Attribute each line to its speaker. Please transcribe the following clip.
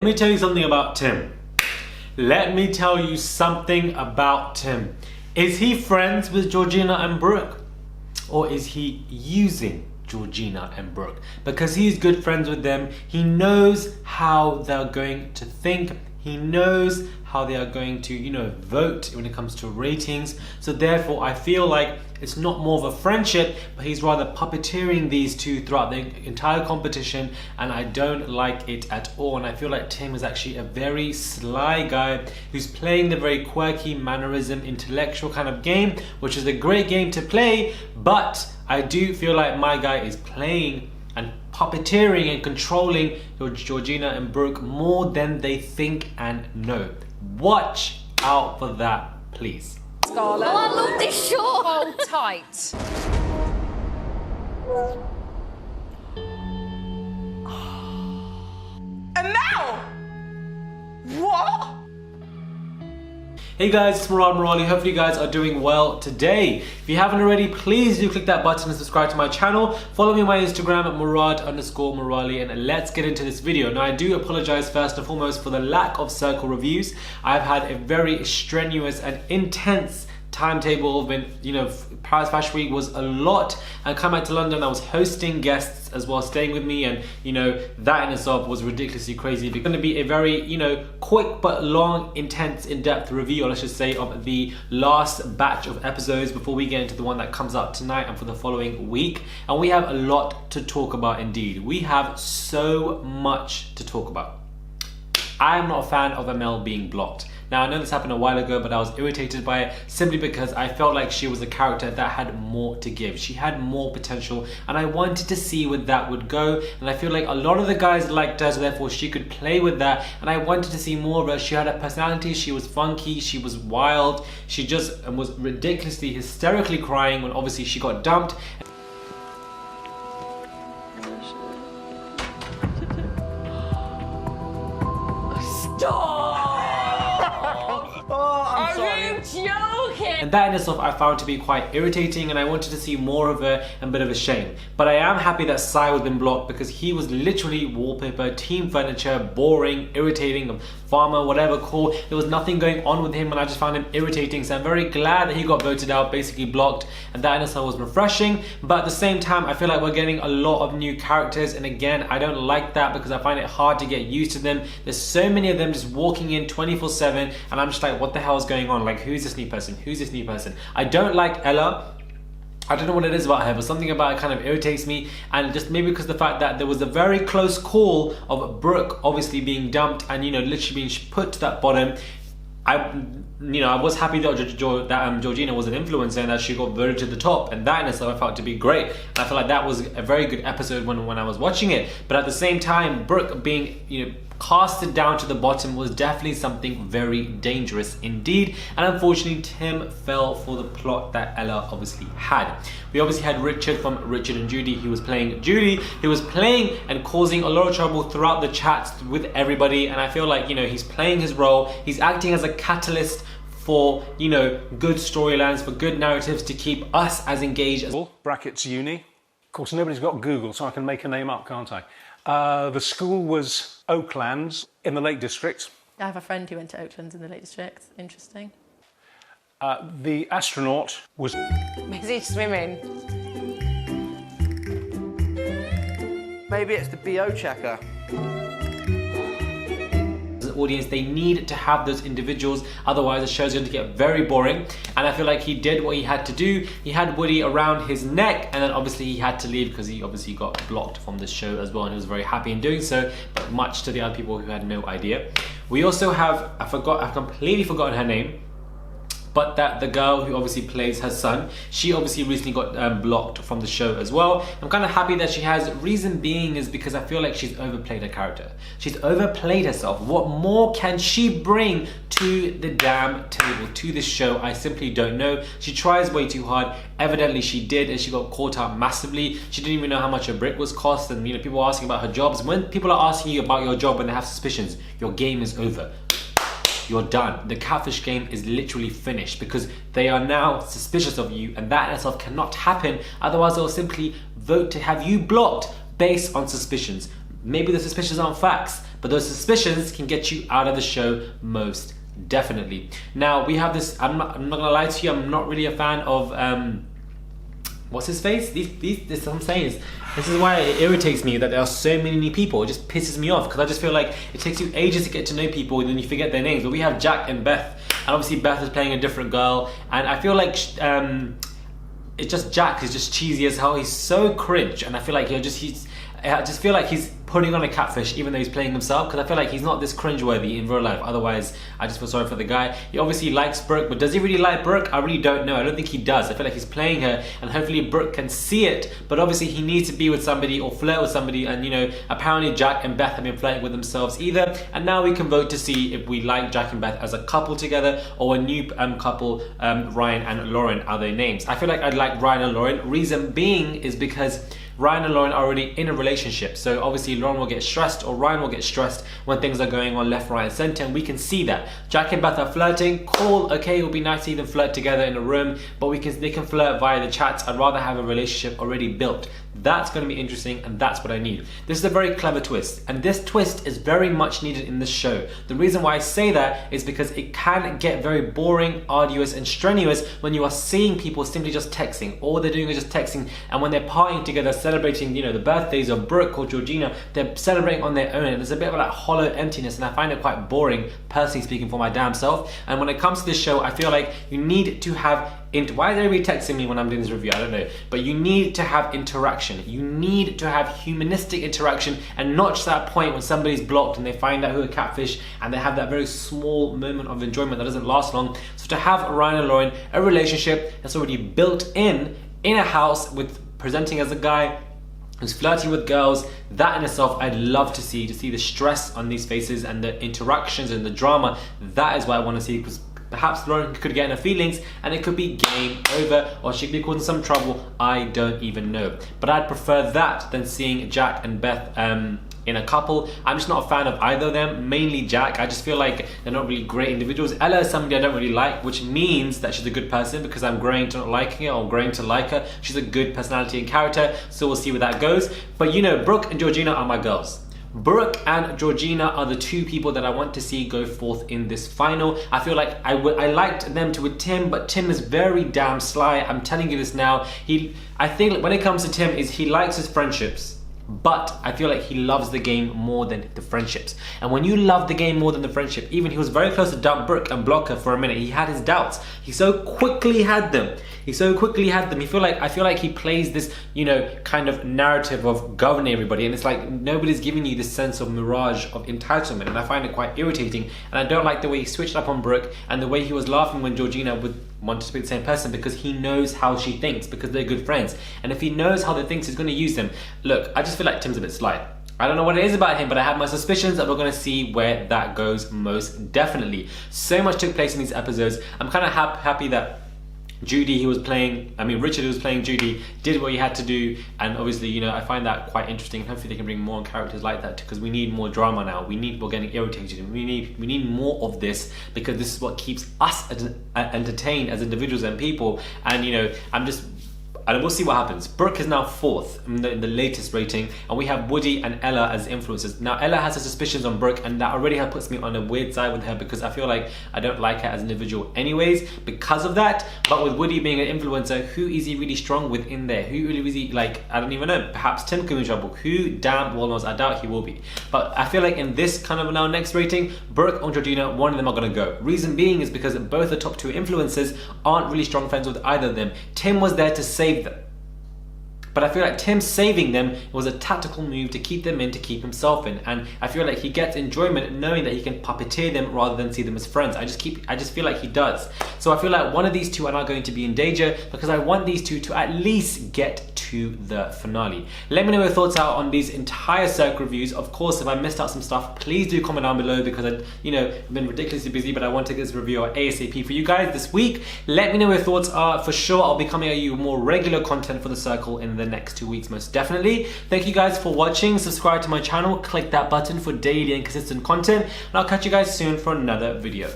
Speaker 1: Let me tell you something about Tim. Let me tell you something about Tim. Is he friends with Georgina and Brooke? Or is he using Georgina and Brooke? Because he's good friends with them. He knows how they're going to think. He knows how they are going to, vote when it comes to ratings. So therefore, I feel like it's not more of a friendship, but he's rather puppeteering these two throughout the entire competition, and I don't like it at all. And I feel like Tim is actually a very sly guy who's playing the very quirky mannerism, intellectual kind of game, which is a great game to play, but I do feel like my guy is playing and puppeteering and controlling Georgina and Brooke more than they think and know. Watch out for that, please.
Speaker 2: Scarlett.
Speaker 3: Oh, I love this short.
Speaker 2: Hold tight. And now? What?
Speaker 1: Hey guys, it's Murali. Hopefully you guys are doing well today. If you haven't already, please do click that button and subscribe to my channel. Follow me on my Instagram at Murad_Murali, and let's get into this video. Now I do apologize first and foremost for the lack of circle reviews. I've had a very strenuous and intense timetable. Been, Paris Fashion Week was a lot, and coming back to London, I was hosting guests as well, staying with me, and that in itself was ridiculously crazy. It's going to be a very quick but long, intense, in-depth review, or let's just say, of the last batch of episodes before we get into the one that comes out tonight and for the following week. And we have a lot to talk about indeed. We have so much to talk about. I am not a fan of Amel being blocked. Now, I know this happened a while ago, but I was irritated by it simply because I felt like she was a character that had more to give. She had more potential, and I wanted to see where that would go. And I feel like a lot of the guys liked her, so therefore she could play with that. And I wanted to see more of her. She had a personality, she was funky, she was wild. She just was ridiculously, hysterically crying when obviously she got dumped.
Speaker 2: Stop! Are you joking?
Speaker 1: And that in itself I found to be quite irritating, and I wanted to see more of her, and a bit of a shame. But I am happy that Sai was been blocked, because he was literally wallpaper, team furniture, boring, irritating, farmer, whatever, cool. There was nothing going on with him, and I just found him irritating. So I'm very glad that he got voted out, basically blocked, and that in itself was refreshing. But at the same time, I feel like we're getting a lot of new characters, and again, I don't like that because I find it hard to get used to them. There's so many of them just walking in 24/7, and I'm just like, what the hell is going on? Like, who's this new person? Who's this new person? I don't like Ella. I don't know what it is about her, but something about it kind of irritates me, and just maybe because of the fact that there was a very close call of Brooke obviously being dumped and literally being put to that bottom. I was happy that Georgina was an influencer and that she got voted to the top, and that in itself I felt to be great. And I feel like that was a very good episode when I was watching it. But at the same time, Brooke being casted down to the bottom was definitely something very dangerous indeed. And unfortunately, Tim fell for the plot that Ella obviously had. We obviously had Richard from Richard and Judy. He was playing Judy. He was playing and causing a lot of trouble throughout the chats with everybody. And I feel like, he's playing his role. He's acting as a catalyst for, good storylines, for good narratives to keep us as engaged as...
Speaker 4: Brackets uni. Of course, nobody's got Google, so I can make a name up, can't I? The school was Oaklands in the Lake District.
Speaker 3: I have a friend who went to Oaklands in the Lake District. Interesting.
Speaker 4: The astronaut was...
Speaker 2: Busy swimming.
Speaker 5: Maybe it's the BO checker.
Speaker 1: Audience, they need to have those individuals, otherwise the show's going to get very boring. And I feel like he did what he had to do. He had Woody around his neck, and then obviously he had to leave because he obviously got blocked from the show as well, and he was very happy in doing so, but much to the other people who had no idea. We also have, I've completely forgotten her name, but that the girl who obviously plays her son, she obviously recently got blocked from the show as well. I'm kind of happy that she has. Reason being is because I feel like she's overplayed her character. She's overplayed herself. What more can she bring to the damn table, to this show? I simply don't know. She tries way too hard. Evidently she did, and she got caught out massively. She didn't even know how much a brick was cost, and people are asking about her jobs. When people are asking you about your job and they have suspicions, your game is over. You're done. The catfish game is literally finished because they are now suspicious of you, and that in itself cannot happen. Otherwise, they'll simply vote to have you blocked based on suspicions. Maybe the suspicions aren't facts. but those suspicions can get you out of the show most definitely. Now we have this, I'm not gonna lie to you, I'm not really a fan of what's his face? This what I'm saying is, this is why it irritates me that there are so many new people. It just pisses me off because I just feel like it takes you ages to get to know people and then you forget their names. But we have Jack and Beth, and obviously Beth is playing a different girl, and I feel like it's just Jack is just cheesy as hell. He's so cringe, and I feel like I just feel like he's putting on a catfish even though he's playing himself, because I feel like he's not this cringeworthy in real life. Otherwise, I just feel sorry for the guy. He obviously likes Brooke, but does he really like Brooke? I really don't know. I don't think he does. I feel like he's playing her, and hopefully Brooke can see it, but obviously he needs to be with somebody or flirt with somebody, and you know, apparently Jack and Beth have been flirting with themselves either, and now we can vote to see if we like Jack and Beth as a couple together or a new couple, Ryan and Lauren are their names. I feel like I'd like Ryan and Lauren. Reason being is because Ryan and Lauren are already in a relationship, so obviously Lauren will get stressed or Ryan will get stressed when things are going on left, right and center, and we can see that. Jack and Beth are flirting, cool, okay, it would be nice to see them flirt together in a room, but they can flirt via the chats. I'd rather have a relationship already built. That's going to be interesting, and that's what I need. This is a very clever twist, and this twist is very much needed in this show. The reason why I say that is because it can get very boring, arduous and strenuous when you are seeing people simply just texting. All they're doing is just texting, and when they're partying together, celebrating, you know, the birthdays of Brooke or Georgina, they're celebrating on their own, and there's a bit of like hollow emptiness, and I find it quite boring, personally speaking, for my damn self. And when it comes to this show, I feel like you need to have why is everybody texting me when I'm doing this review? I don't know. But you need to have interaction. You need to have humanistic interaction, and not just that point when somebody's blocked and they find out who a catfish and they have that very small moment of enjoyment that doesn't last long. So to have Ryan and Lauren, a relationship that's already built in a house with presenting as a guy who's flirting with girls, that in itself I'd love to see the stress on these faces and the interactions and the drama. That is what I want to see, because perhaps Lauren could get in her feelings and it could be game over, or she could be causing some trouble. I don't even know. But I'd prefer that than seeing Jack and Beth in a couple. I'm just not a fan of either of them, mainly Jack. I just feel like they're not really great individuals. Ella is somebody I don't really like, which means that she's a good person because I'm growing to not liking her or growing to like her. She's a good personality and character, so we'll see where that goes. But you know, Brooke and Georgina are my girls. Brooke and Georgina are the two people that I want to see go forth in this final. I feel like I liked them to with Tim, but Tim is very damn sly. I'm telling you this now. I think when it comes to Tim, is he likes his friendships, but I feel like he loves the game more than the friendships. And when you love the game more than the friendship, even he was very close to dump Brooke and block her for a minute. He had his doubts. He so quickly had them. I feel like he plays this, you know, kind of narrative of governing everybody, and it's like nobody's giving you this sense of mirage of entitlement, and I find it quite irritating. And I don't like the way he switched up on Brooke and the way he was laughing when Georgina would want to be the same person, because he knows how she thinks, because they're good friends. And if he knows how they think, he's going to use them. Look, I just feel like Tim's a bit sly. I don't know what it is about him, but I have my suspicions that we're going to see where that goes most definitely. So much took place in these episodes. I'm kind of happy that Richard, who was playing Judy, did what he had to do, and obviously, you know, I find that quite interesting. Hopefully they can bring more characters like that, because we need more drama now. We need people getting irritated, and we need more of this, because this is what keeps us entertained as individuals and people. And you know, and we'll see what happens. Brooke is now 4th in the latest rating, and we have Woody and Ella as influencers. Now, Ella has her suspicions on Brooke, and that already puts me on a weird side with her, because I feel like I don't like her as an individual anyways because of that. But with Woody being an influencer, who is he really strong with in there? Who really is he, like, I don't even know. Perhaps Tim could be in trouble. Who damn well knows? I doubt he will be. But I feel like in this kind of now next rating, Brooke or Georgina, one of them are going to go. Reason being is because both the top 2 influencers aren't really strong friends with either of them. Tim was there to save them. But I feel like Tim saving them was a tactical move to keep them in, to keep himself in. And I feel like he gets enjoyment knowing that he can puppeteer them rather than see them as friends. I just feel like he does. So I feel like one of these two are not going to be in danger, because I want these two to at least get to the finale. Let me know your thoughts out on these entire Circle reviews. Of course, if I missed out some stuff, please do comment down below, because I've been ridiculously busy, but I want to get this review out ASAP for you guys this week. Let me know what your thoughts are. For sure, I'll be coming at you with more regular content for the Circle in the next 2 weeks, most definitely. Thank you guys for watching. Subscribe to my channel, click that button for daily and consistent content, and I'll catch you guys soon for another video.